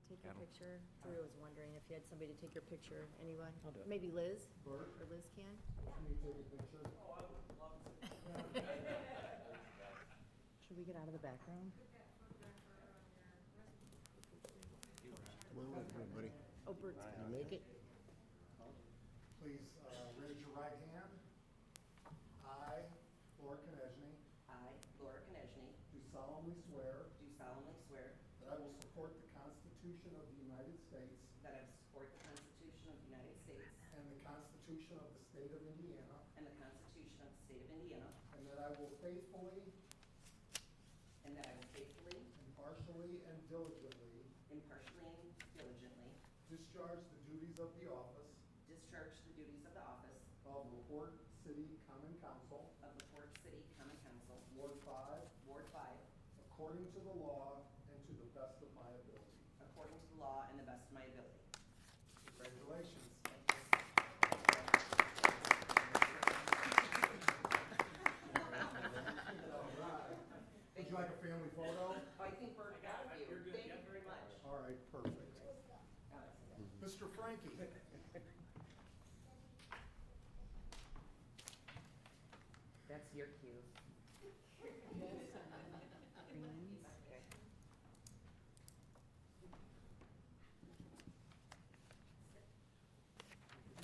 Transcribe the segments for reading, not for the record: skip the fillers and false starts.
take your picture? Drew was wondering if you had somebody to take your picture. Anyone? I'll do it. Maybe Liz? Bert, Or Liz can? can you take a picture? Should we get out of the background? Well, everybody. Oh, Bert's Can got you it. make it? Please raise your right hand. I, Laura Konechny, I, Laura Konechny, do solemnly swear do solemnly swear that I will support the Constitution of the United States that I will support the Constitution of the United States and the Constitution of the State of Indiana, and the Constitution of the State of Indiana, and that I will faithfully, impartially, and diligently discharge the duties of the office of LaPorte City Common Council, Ward 5, according to the law and to the best of my ability. according to the law and the best of my ability. Congratulations. All right. Would you like a family photo? I think Bert got you. Thank you very much. All right, perfect. Mr. Frankie. That's your cue.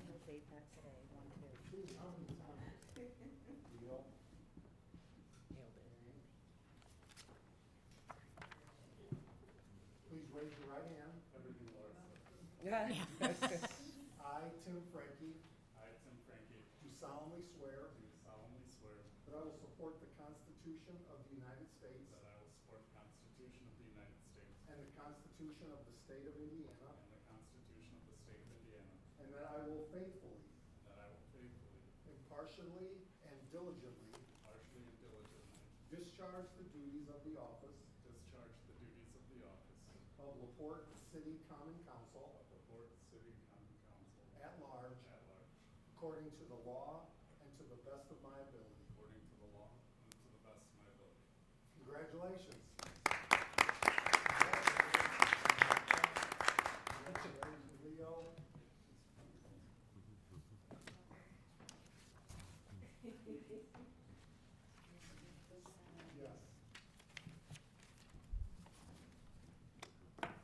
We'll date that today, 1, 2. Geez, how many times? Deal. Please raise your right hand. I, Tim Frankie, I, Tim Frankie, do solemnly swear do solemnly swear that I will support the Constitution of the United States that I will support the Constitution of the United States and the Constitution of the State of Indiana, and the Constitution of the State of Indiana, and that I will faithfully, and that I will faithfully, impartially, and diligently impartially, and diligently discharge the duties of the office discharge the duties of the office of LaPorte City Common Council of LaPorte City Common Council at large, according according to the law and to the best of my ability. to the law and to the best of my ability. Congratulations. Leo. Yes.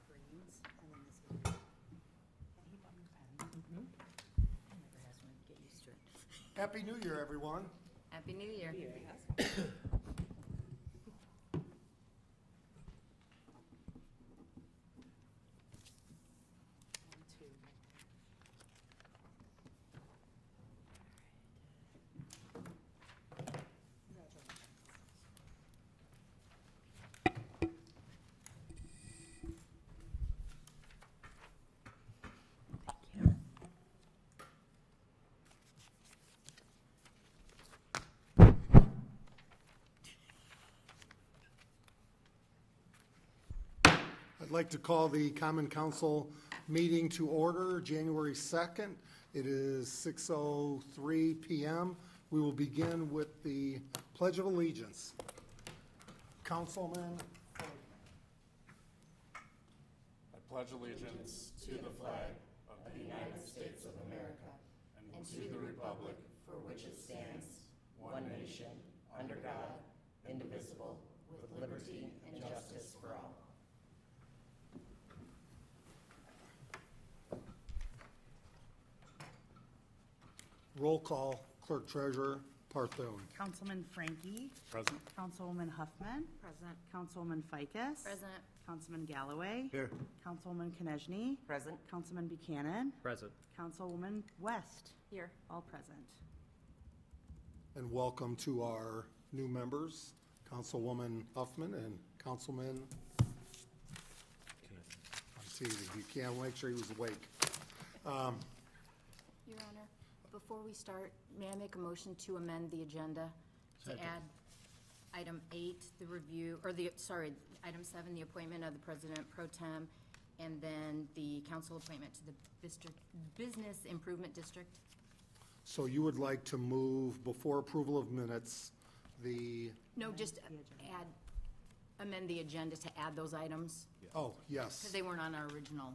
Greens, and then this one. Hey, he bought me a pen. Never has one. Get used to it. Happy New Year, everyone. Happy New Year. One, two. Congratulations. Thank you. I'd like to call the Common Council meeting to order, January 2nd. It is 6:03 p.m. We will begin with the Pledge of Allegiance. Councilman, I pledge allegiance to the flag of the United States of America and to the republic for which it stands, one nation, under God, indivisible, with liberty and justice for all. roll call, Clerk Treasurer Parthone. Councilman Frankie. Present. Councilwoman Huffman. Present. Councilwoman Ficus. Present. Councilman Galloway. Here. Councilwoman Konechny. Present. Councilman Buchanan. Present. Councilwoman West. Here. All present. And welcome to our new members, Councilwoman Huffman and Councilman, let's see, you can't make sure he was awake. Your Honor, before we start, may I make a motion to amend the agenda to add item 8, the review, or item 7, the appointment of the President Pro Tem, and then the council appointment to the Business Improvement District? So you would like to move, before approval of minutes, the, No, just amend the agenda to add those items, Oh, because yes. they weren't on our original.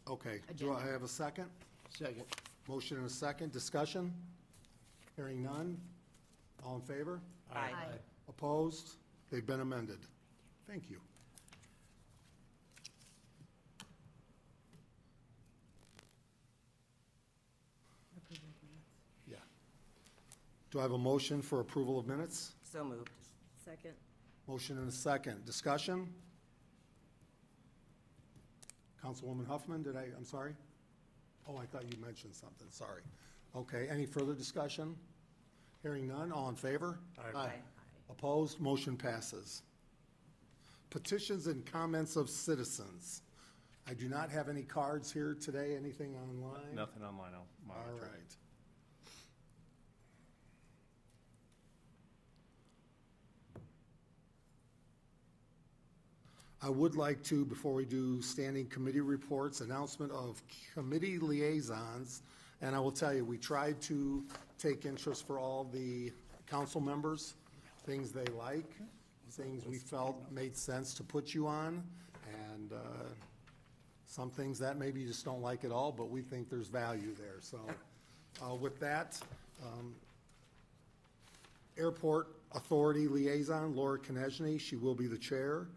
Okay. Do I agenda. have a second? Second. Motion and a second. Discussion? Hearing none. All in favor? Aye. Opposed? They've been amended. Thank you. Yeah. Do I have a motion for approval of minutes? So moved. Second. Motion and a second. Discussion? Councilwoman Huffman, I'm sorry? Oh, I thought you mentioned something, sorry. Okay, any further discussion? Hearing none, all in favor? Aye. Opposed? Motion passes. Petitions and comments of citizens. I do not have any cards here today, anything online? Nothing online, I'll All monitor. right. I would like to, before we do standing committee reports, announcement of committee liaisons. And I will tell you, we tried to take interest for all the council members, things they like, things we felt made sense to put you on, and some things that maybe you just don't like at all, but we think there's value there. So with that, Airport Authority Liaison, Laura Konechny, she will be the chair.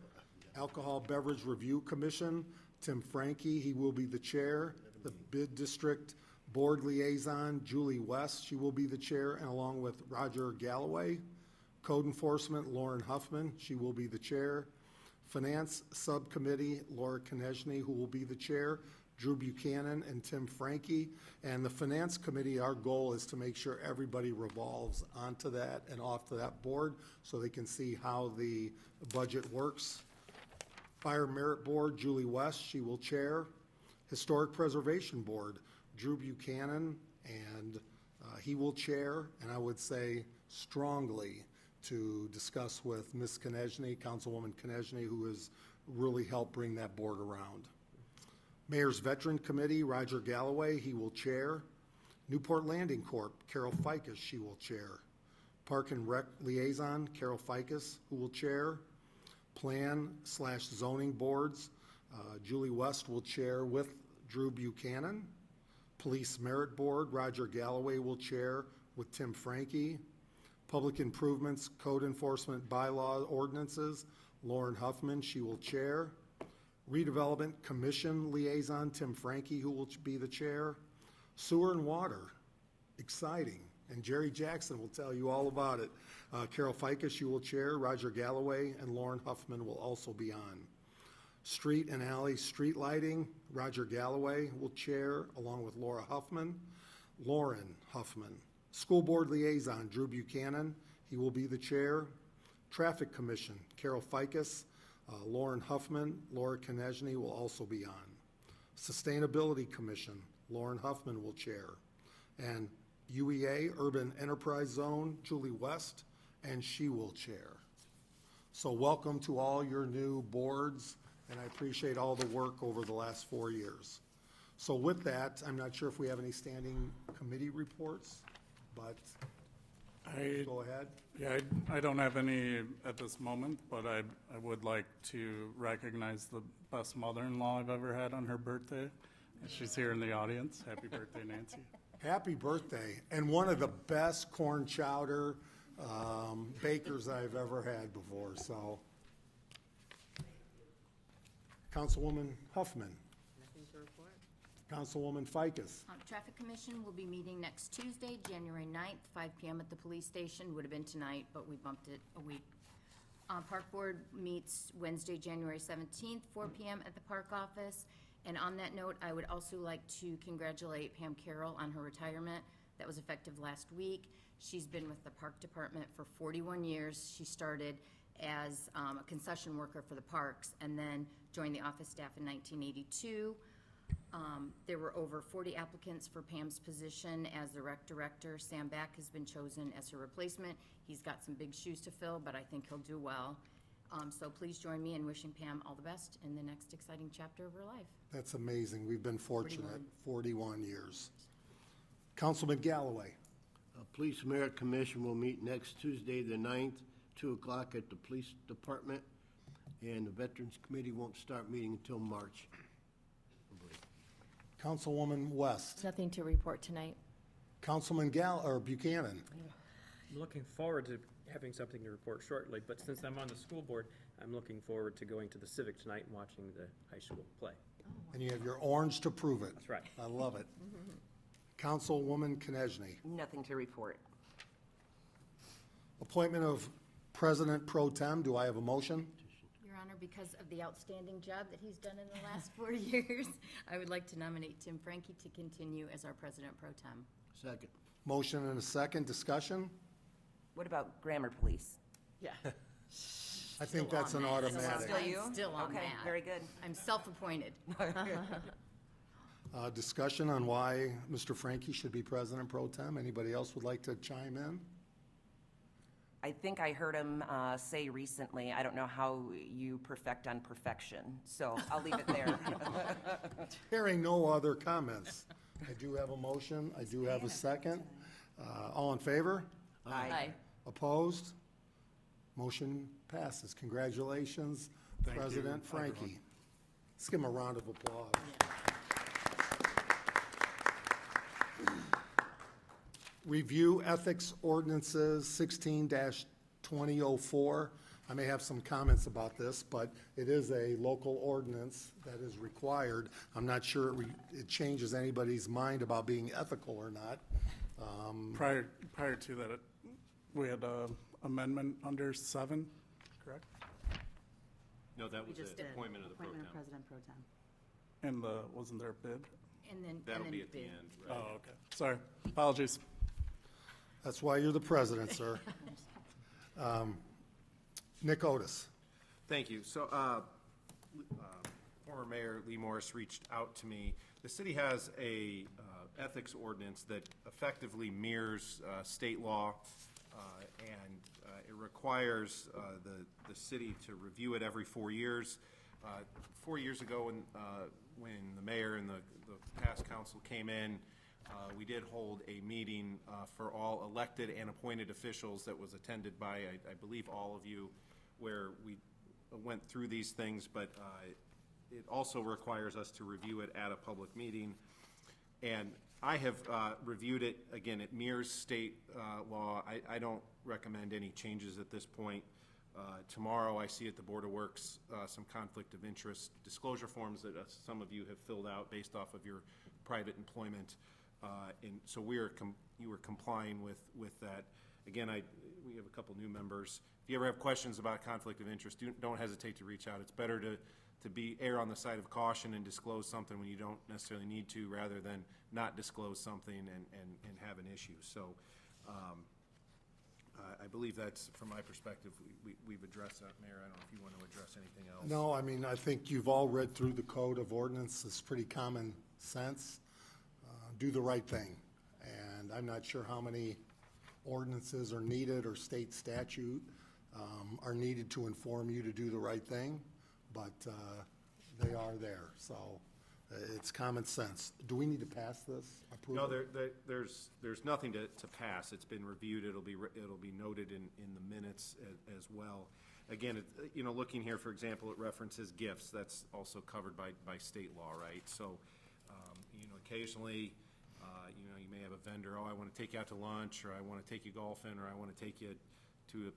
Alcohol Beverage Review Commission, Tim Frankie, he will be the chair. The Bid District Board Liaison, Julie West, she will be the chair, and along with Roger Galloway. Code Enforcement, Lauren Huffman, she will be the chair. Finance Subcommittee, Laura Konechny, who will be the chair. Drew Buchanan and Tim Frankie. And the Finance Committee, our goal is to make sure everybody revolves onto that and off to that board so they can see how the budget works. Fire Merit Board, Julie West, she will chair. Historic Preservation Board, Drew Buchanan, and he will chair, and I would say strongly to discuss with Ms. Konechny, Councilwoman Konechny, who has really helped bring that board around. Mayor's Veteran Committee, Roger Galloway, he will chair. Newport Landing Corp., Carol Ficus, she will chair. Park and Rec Liaison, Carol Ficus, who will chair. Plan/zoning boards, Julie West will chair with Drew Buchanan. Police Merit Board, Roger Galloway will chair with Tim Frankie. Public Improvements, Code Enforcement Bylaw Ordinances, Lauren Huffman, she will chair. Redevelopment Commission Liaison, Tim Frankie, who will be the chair. Sewer and Water, exciting, and Jerry Jackson will tell you all about it. Carol Ficus, you will chair. Roger Galloway and Lauren Huffman will also be on. Street and Alley Street Lighting, Roger Galloway will chair, along with Laura Huffman. Lauren Huffman. School Board Liaison, Drew Buchanan, he will be the chair. Traffic Commission, Carol Ficus, Lauren Huffman, Laura Konechny will also be on. Sustainability Commission, Lauren Huffman will chair. And UEA, Urban Enterprise Zone, Julie West, and she will chair. So welcome to all your new boards, and I appreciate all the work over the last 4 years. So with that, I'm not sure if we have any standing committee reports, but go ahead. Yeah, I don't have any at this moment, but I would like to recognize the best mother-in-law I've ever had on her birthday. She's here in the audience. Happy birthday, Nancy. Happy birthday, and one of the best corn chowder bakers I've ever had before, so. Councilwoman Huffman. Nothing to report. Councilwoman Ficus. Traffic Commission will be meeting next Tuesday, January 9th, 5 PM at the police station. Would have been tonight, but we bumped it a week. Park Board meets Wednesday, January 17th, 4 PM at the park office. And on that note, I would also like to congratulate Pam Carroll on her retirement. That was effective last week. She's been with the park department for 41 years. She started as a concession worker for the parks and then joined the office staff in 1982. There were over 40 applicants for Pam's position as the rec director. Sam Back has been chosen as her replacement. He's got some big shoes to fill, but I think he'll do well. So please join me in wishing Pam all the best in the next exciting chapter of her life. That's amazing. We've been fortunate, 41 years. Councilman Galloway. Police Merit Commission will meet next Tuesday, the 9th, 2 o'clock at the Police Department. and the Veterans Committee won't start meeting until March. Councilwoman West, Nothing to report tonight. Councilman Buchanan. I'm looking forward to having something to report shortly, but since I'm on the school board, I'm looking forward to going to the Civic tonight and watching the high school play. And you have your orange to prove it. That's right. I love it. Councilwoman Konechny. Nothing to report. Appointment of President Pro Tem. Do I have a motion? Your Honor, because of the outstanding job that he's done in the last 4 years, I would like to nominate Tim Frankie to continue as our President Pro Tem. Second. Motion and a second. Discussion? What about grammar police? Yeah. I think that's an automatic. Still you? Still on Okay, that. very good. I'm self-appointed. Discussion on why Mr. Frankie should be President Pro Tem. Anybody else would like to chime in? I think I heard him say recently, I don't know how you perfect on perfection, so I'll leave it there. Hearing no other comments. I do have a motion. I do have a second. All in favor? Aye. Opposed? Motion passes. Congratulations, Thank you, President Frankie. everyone. Let's give him a round of applause. Review Ethics Ordinances 16-2004. I may have some comments about this, but it is a local ordinance that is required. I'm not sure it changes anybody's mind about being ethical or not. Prior to that, we had an amendment under 7, correct? No, that was Just the did. appointment of the pro Appointment of tem. President Pro Tem. And wasn't there a bid? And then. That'll and be then at the bid. end, right? Oh, okay. Sorry. Apologies. That's why you're the president, sir. Nick Otis. Thank you. So, former Mayor Lee Morris reached out to me. The city has a ethics ordinance that effectively mirrors state law, and it requires the city to review it every 4 years. 4 years ago, when the mayor and the past council came in, we did hold a meeting for all elected and appointed officials that was attended by, I believe, all of you, where we went through these things, but it also requires us to review it at a public meeting. And I have reviewed it. Again, it mirrors state law. I don't recommend any changes at this point. Tomorrow, I see at the Board of Works some conflict of interest disclosure forms that some of you have filled out based off of your private employment. And so you were complying with that. Again, we have a couple new members. If you ever have questions about conflict of interest, don't hesitate to reach out. It's better to err on the side of caution and disclose something when you don't necessarily need to, rather than not disclose something and have an issue. So I believe that's, from my perspective, we've addressed that. Mayor, I don't know if you want to address anything else. No, I mean, I think you've all read through the code of ordinance. It's pretty common sense. Do the right thing. And I'm not sure how many ordinances are needed or state statute are needed to inform you to do the right thing, but they are there. So it's common sense. Do we need to pass this? Approve No, it? there's nothing to pass. It's been reviewed. It'll be noted in the minutes as well. Again, looking here, for example, it references gifts. That's also covered by state law, right? So, occasionally, you may have a vendor, I want to take you out to lunch, or I want to take you golfing, or I want to take you to a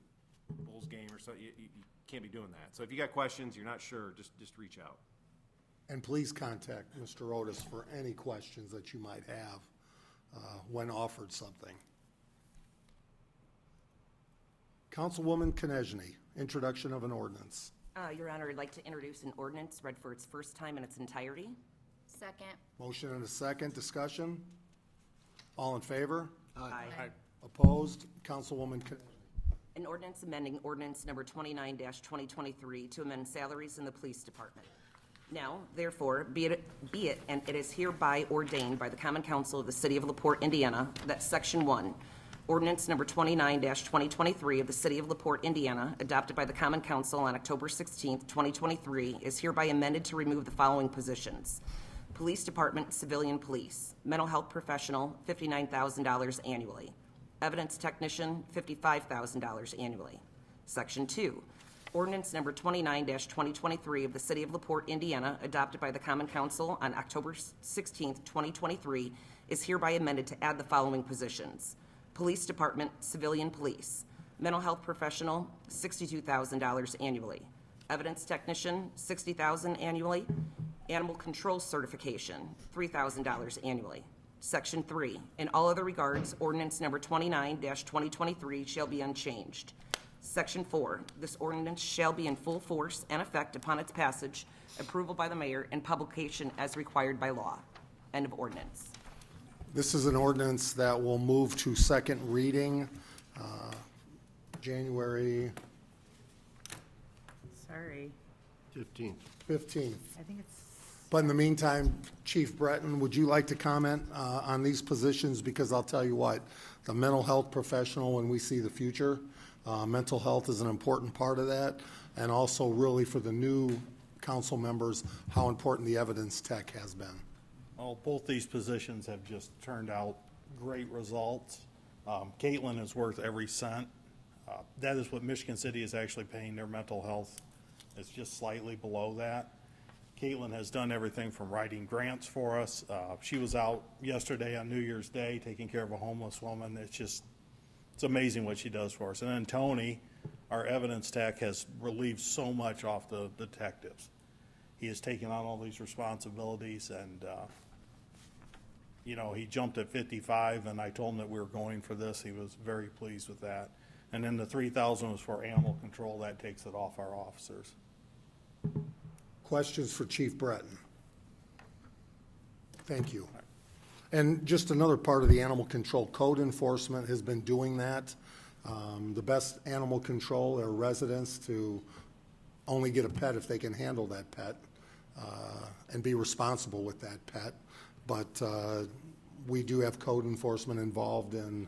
Bulls game or something. You can't be doing that. So if you got questions, you're not sure, just reach out. And please contact Mr. Otis for any questions that you might have when offered something. Councilwoman Konechny, introduction of an ordinance. Your Honor, I'd like to introduce an ordinance read for its first time in its entirety. Second. Motion and a second. Discussion? All in favor? Aye. Opposed? Councilwoman Konechny. An ordinance amending ordinance number 29-2023 to amend salaries in the police department. Now, therefore, be it, and it is hereby ordained by the Common Council of the City of LaPorte, Indiana, that Section 1, Ordinance number 29-2023 of the City of LaPorte, Indiana, adopted by the Common Council on October 16, 2023, is hereby amended to remove the following positions: Police Department Civilian Police, Mental Health Professional, $59,000 annually. Evidence Technician, $55,000 annually. Section 2, Ordinance number 29-2023 of the City of LaPorte, Indiana, adopted by the Common Council on October 16, 2023, is hereby amended to add the following positions: Police Department, Civilian Police; Mental Health Professional, $62,000 annually; Evidence Technician, $60,000 annually; Animal Control Certification, $3,000 annually. Section 3, in all other regards, ordinance number 29-2023 shall be unchanged. Section 4, this ordinance shall be in full force and effect upon its passage, approval by the mayor, and publication as required by law. End of ordinance. This is an ordinance that will move to second reading, January Sorry, 15th. 15th. I think it's, But in the meantime, Chief Breton, would you like to comment on these positions? Because I'll tell you what, the mental health professional, when we see the future, mental health is an important part of that, and also really for the new council members, how important the evidence tech has been. Well, both these positions have just turned out great results. Caitlin is worth every cent. That is what Michigan City is actually paying their mental health. It's just slightly below that. Caitlin has done everything from writing grants for us. She was out yesterday on New Year's Day taking care of a homeless woman. It's amazing what she does for us. And then Tony, our evidence tech, has relieved so much off the detectives. He has taken on all these responsibilities, and he jumped at 55, and I told him that we were going for this. He was very pleased with that. And then the 3,000 was for animal control. That takes it off our officers. Questions for Chief Breton? Thank you. And just another part of the animal control, code enforcement has been doing that. The best animal control are residents to only get a pet if they can handle that pet and be responsible with that pet. But we do have code enforcement involved in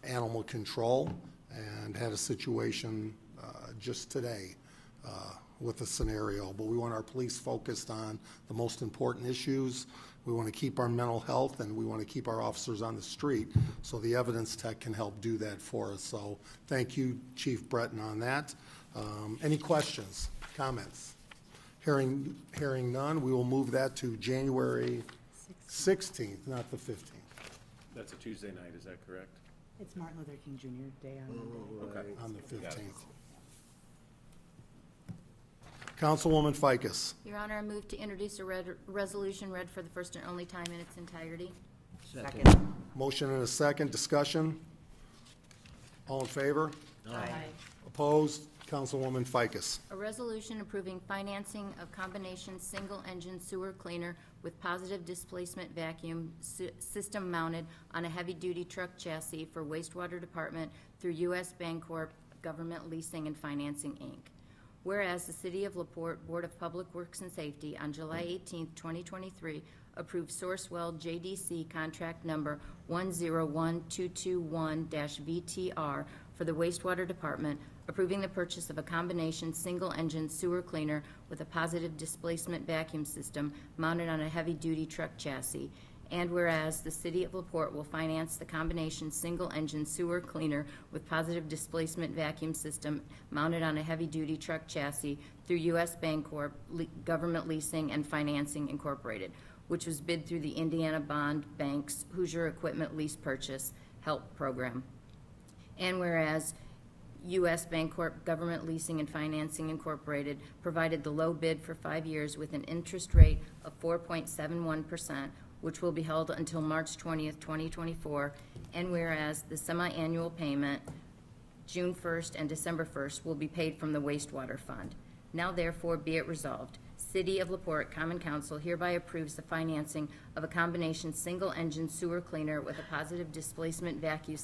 animal control, and had a situation just today with a scenario. But we want our police focused on the most important issues. We want to keep our mental health, and we want to keep our officers on the street, so the evidence tech can help do that for us. So thank you, Chief Breton, on that. Any questions, comments? Hearing none, we will move that to January 16th, not the 15th. That's a Tuesday night, is that correct? it's Martin Luther King Jr. Day on Monday. Okay. On the 15th. Councilwoman Ficus. Your Honor, I move to introduce a resolution read for the first and only time in its entirety. Second. Motion and a second. Discussion. All in favor? Aye. Opposed? Councilwoman Ficus. A resolution approving financing of combination single-engine sewer cleaner with positive displacement vacuum system mounted on a heavy-duty truck chassis for wastewater department through U.S. Bancorp Government Leasing and Financing, Inc. Whereas the City of LaPorte Board of Public Works and Safety on July 18, 2023, approved Sourcewell JDC contract number 101221-VTR for the wastewater department, approving the purchase of a combination single-engine sewer cleaner with a positive displacement vacuum system mounted on a heavy-duty truck chassis. And whereas the City of LaPorte will finance the combination single-engine sewer cleaner with positive displacement vacuum system mounted on a heavy-duty truck chassis through U.S. Bancorp Government Leasing and Financing Incorporated, which was bid through the Indiana Bond Bank's Hoosier Equipment Lease Purchase Help Program. And whereas U.S. Bancorp Government Leasing and Financing Incorporated provided the low bid for 5 years with an interest rate of 4.71%, which will be held until March 20th, 2024. And whereas the semi-annual payment, June 1st and December 1st, will be paid from the wastewater fund. Now therefore be it resolved, City of LaPorte Common Council hereby approves the financing of a combination single-engine sewer cleaner with a positive displacement vacuum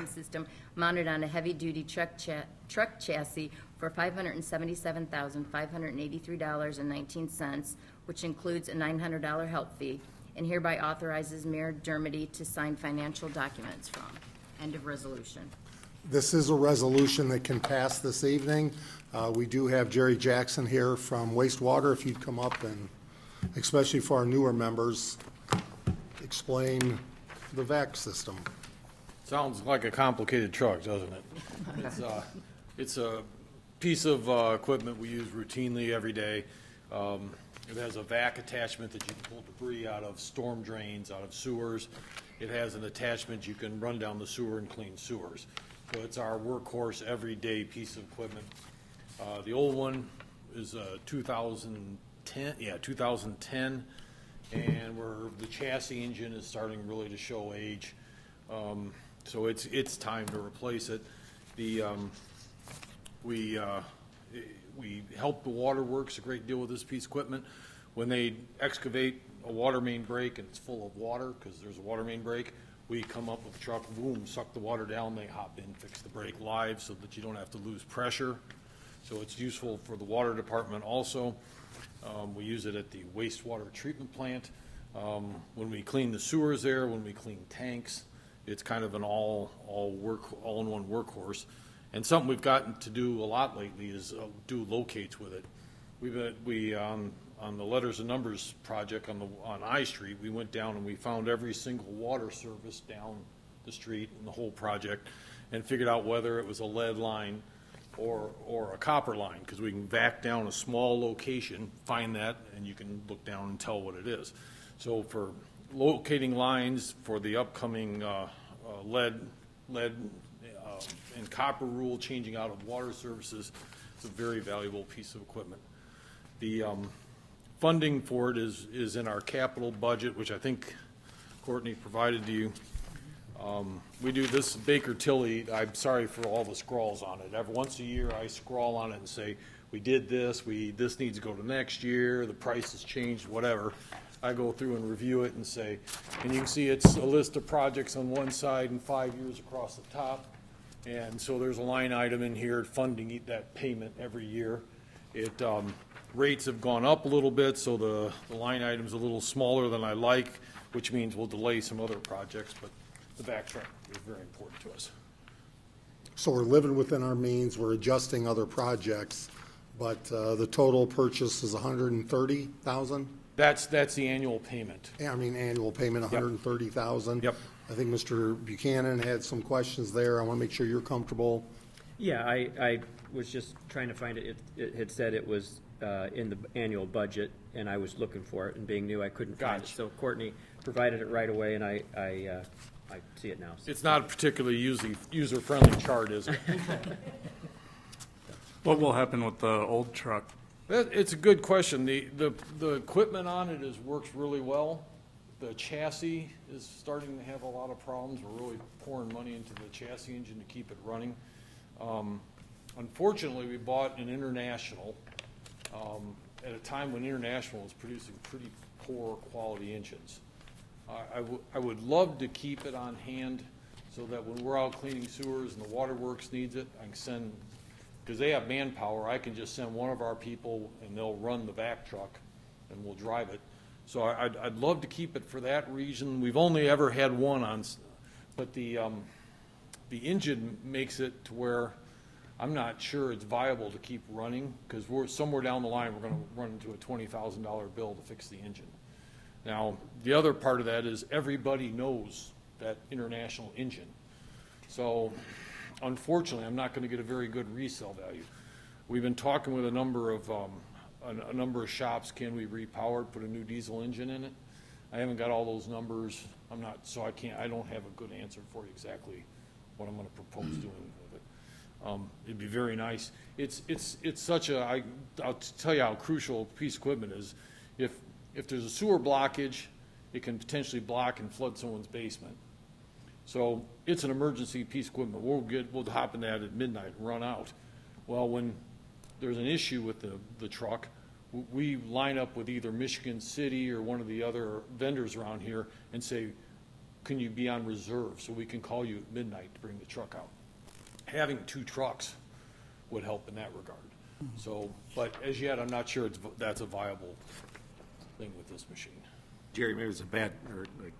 system mounted on a heavy-duty truck chassis for $577,583.19, which includes a $900 help fee, and hereby authorizes Mayor Dermody to sign financial documents from. End of resolution. This is a resolution that can pass this evening. We do have Jerry Jackson here from Wastewater. If you'd come up and, especially for our newer members, explain the VAC system. Sounds like a complicated truck, doesn't it? It's a piece of equipment we use routinely every day. It has a vac attachment that you can pull debris out of storm drains, out of sewers. It has an attachment you can run down the sewer and clean sewers. So it's our workhorse, everyday piece of equipment. The old one is 2010, 2010, and the chassis engine is starting really to show age. So it's time to replace it. We help the waterworks a great deal with this piece of equipment. When they excavate a water main break and it's full of water, because there's a water main break, we come up with a truck, boom, suck the water down, they hop in, fix the break live so that you don't have to lose pressure. So it's useful for the water department also. We use it at the wastewater treatment plant. When we clean the sewers there, when we clean tanks, it's kind of an all-in-one workhorse. And something we've gotten to do a lot lately is do locates with it. On the Letters and Numbers project on I Street, we went down and we found every single water service down the street in the whole project and figured out whether it was a lead line or a copper line, because we can vac down a small location, find that, and you can look down and tell what it is. So for locating lines for the upcoming lead and copper rule changing out of water services, it's a very valuable piece of equipment. The funding for it is in our capital budget, which I think Courtney provided to you. We do this Baker Tilly. I'm sorry for all the scrawls on it. Every once a year I scrawl on it and say, we did this, this needs to go to next year, the price has changed, whatever. I go through and review it and say, and you can see it's a list of projects on one side and 5 years across the top. And so there's a line item in here funding that payment every year. Rates have gone up a little bit, so the line item's a little smaller than I like, which means we'll delay some other projects, but the backtrack is very important to us. So we're living within our means, we're adjusting other projects, but the total purchase is $130,000? That's the annual payment. I mean, annual payment, $130,000? Yep. I think Mr. Buchanan had some questions there. I want to make sure you're comfortable. Yeah, I was just trying to find it. It had said it was in the annual budget, and I was looking for it, and being new, I couldn't find it. Gotcha. So Courtney provided it right away, and I see it now. It's not a particularly user-friendly chart, is it? What will happen with the old truck? It's a good question. The equipment on it works really well. The chassis is starting to have a lot of problems. We're really pouring money into the chassis engine to keep it running. Unfortunately, we bought an International at a time when International was producing pretty poor quality engines. I would love to keep it on hand so that when we're out cleaning sewers and the waterworks needs it, I can send, because they have manpower, I can just send one of our people and they'll run the vac truck and we'll drive it. So I'd love to keep it for that reason. We've only ever had one on, but the engine makes it to where I'm not sure it's viable to keep running, because we're somewhere down the line, we're going to run into a $20,000 bill to fix the engine. Now, the other part of that is everybody knows that International engine. So unfortunately, I'm not going to get a very good resale value. We've been talking with a number of shops. Can we repower it, put a new diesel engine in it? I haven't got all those numbers. I don't have a good answer for you exactly what I'm going to propose doing with it. It'd be very nice. It's such I'll tell you how crucial a piece of equipment is. If there's a sewer blockage, it can potentially block and flood someone's basement. So it's an emergency piece of equipment. We'll hop in that at midnight and run out. Well, when there's an issue with the truck, we line up with either Michigan City or one of the other vendors around here and say, can you be on reserve so we can call you at midnight to bring the truck out? Having 2 trucks would help in that regard. So, but as yet, I'm not sure that's a viable thing with this machine. Jerry, maybe it's a bad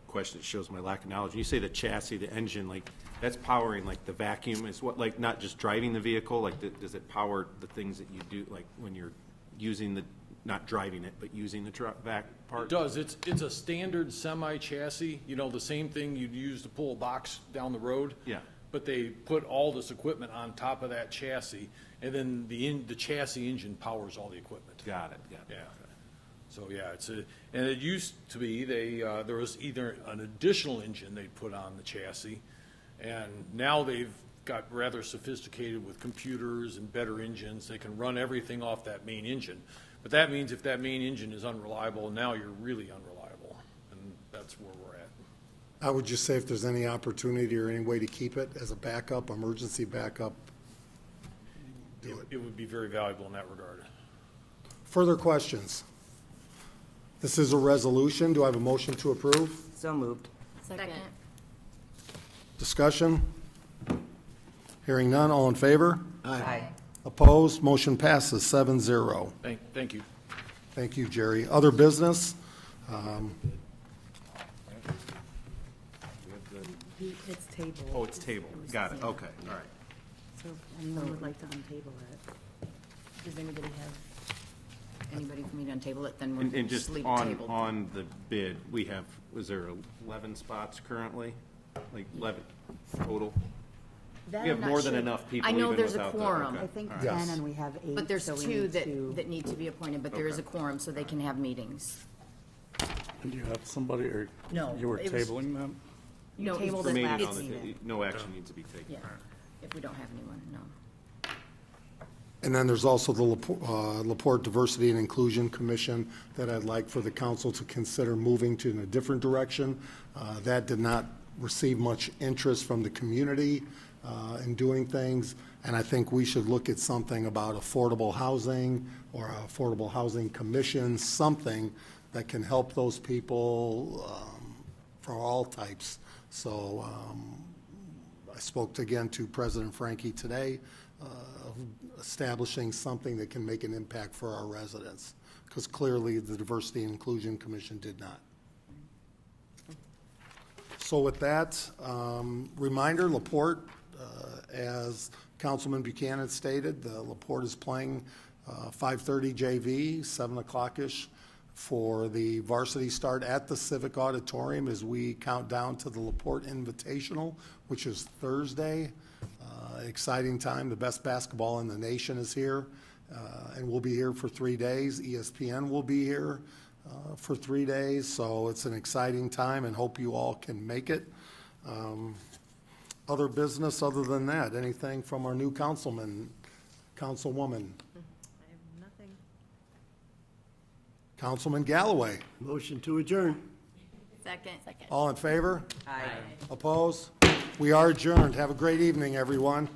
question that shows my lack of knowledge. When you say the chassis, the engine, like, that's powering, like, the vacuum is what, like, not just driving the vehicle? Like, does it power the things that you do, like, when you're using not driving it, but using the vac part? It does. It's a standard semi chassis, the same thing you'd use to pull a box down the road. Yeah. but they put all this equipment on top of that chassis, and then the chassis engine powers all the equipment. Got it, yeah. Yeah. So, yeah, and it used to be, there was either an additional engine they'd put on the chassis, and now they've got rather sophisticated with computers and better engines. They can run everything off that main engine. But that means if that main engine is unreliable, now you're really unreliable, and that's where we're at. I would just say if there's any opportunity or any way to keep it as a backup, emergency backup, do it. It would be very valuable in that regard. Further questions? This is a resolution. Do I have a motion to approve? So moved. Second. Discussion? Hearing none, all in favor? Aye. Opposed? Motion passes 7-0. Thank you. Thank you, Jerry. Other business? It's tabled. Oh, it's tabled, got it, okay, all right. So anyone would like to untable it? Does anybody have, anybody for me to untable it, then And we're just sleep on, tabled. on the bid, we have, was there 11 spots currently? Like 11 total? That We have I'm not more than sure. enough people I know even there's a without the- quorum, okay. I think Yes. 10 and we have 8. but there's so we two need that, to- that need to be appointed, but there is a quorum, so they can have meetings. And do you have somebody, or No, you were it was- tabling them? No, tabled it's- it Remaining last on the, meeting. no action needs to be taken. Yeah, if we don't have anyone, no. And then there's also the LaPorte Diversity and Inclusion Commission that I'd like for the council to consider moving to in a different direction. That did not receive much interest from the community in doing things, and I think we should look at something about affordable housing or affordable housing commission, something that can help those people for all types. So I spoke again to President Frankie today, establishing something that can make an impact for our residents, because clearly the Diversity and Inclusion Commission did not. So with that, reminder, LaPorte, as Councilman Buchanan stated, the LaPorte is playing 5:30 JV, 7 o'clock-ish for the varsity start at the Civic Auditorium as we count down to the LaPorte Invitational, which is Thursday. Exciting time. The best basketball in the nation is here, and we'll be here for 3 days. ESPN will be here for 3 days, so it's an exciting time and hope you all can make it. Other business other than that, anything from our new councilman, councilwoman? I have nothing. Councilman Galloway, Motion to adjourn. Second. all in favor? Aye. Opposed? We are adjourned. Have a great evening, everyone.